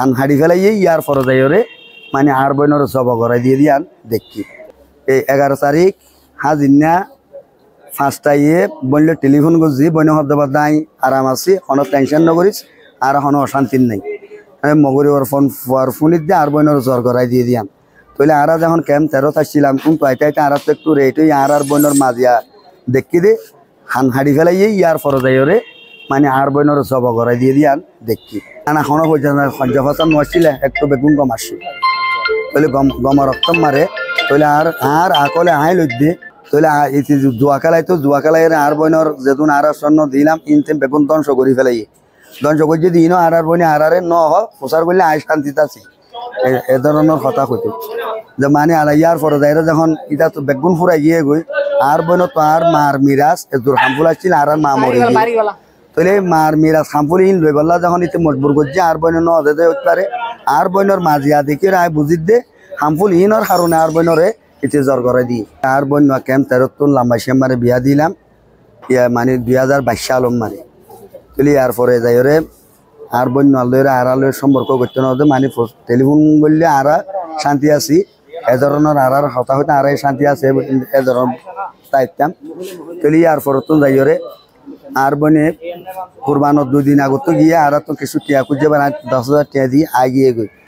হান হাড়ি ফেলাইয়ে ইয়ার পরে যাই ওরে মানে আর বইনের জব করাই দিয়ে দিয়ান দেখি এই 11 তারিখ হাজিনা 5টা বললে টেলিফোন করছি বইন শব্দ নাই আরাম আছি কোনো টেনশন নকরিস আর কোনো অশান্তি নেই মগরি ওর ফোনিত দিয়ে আর বইনের জ্বর করাই দিয়ে দিয়াম তাহলে আর যখন ক্যাম্প 13 আসছিলাম কিন্তু আইতে আর তো একটু রেট হই আর বইনের মাঝিয়া দেখি দে হান হাড়ি ফেলাইয়ে ইয়ার পরে যাই ওরে মানে আর বইনের জব করাই দিয়ে দিয়ান দেখি না কোনো যখন নছিল একটু বেগুন কম আসছি তাহলে গম রক্তম মারে তাহলে আর আকলে আই লই দিয়ে তাহলে জুয়া খেলাই আর বইনের যেদিন আর স্বর্ণ দিলাম ইনতে বেগুন ধ্বংস করি ফেলাই ধ্বংস করে যদি ইনো আর বইনে আর ন হয় প্রচার করলে আই শান্তিতে আছি এ ধরনের কথা হইতো যে মানে আলাইয়ার পরে যাইরা যখন এটা তো বেগুন ফুরাই গিয়ে গই আর বইন তো আর মার মিরাজ এদুর হামফুল আসছিল আর মা মরে গিয়ে তাহলে মার মিরাজ হামফুল ইন লই বললা যখন ইতে মজবুর করছে আর বইন ন দে হতে পারে আর বইনের মাঝিয়া দেখি আয় বুঝিত দে হামফুল ইনর কারণে আর বইনরে ইতে জ্বর করে দি আর বইন ক্যাম্প 13 লম্বা শ্যামারে বিয়া দিলাম ইয়া মানে 2022 সাল মারে তাহলে আর পরে যাই ওরে আর বইন আলোরে আর আলোর সম্পর্ক করতে না মানে টেলিফোন বললে আর শান্তি আছি এ ধরনের আর হতা হতে আর শান্তি আছে এ ধরনের চাইতাম তাহলে আর পরে তো যাই ওরে আর বনে কুরবানোর 2 দিন আগত গিয়ে আর তো কিছু টিয়া খুঁজে বানাই 10,000 টাকা দিয়ে আগিয়ে গই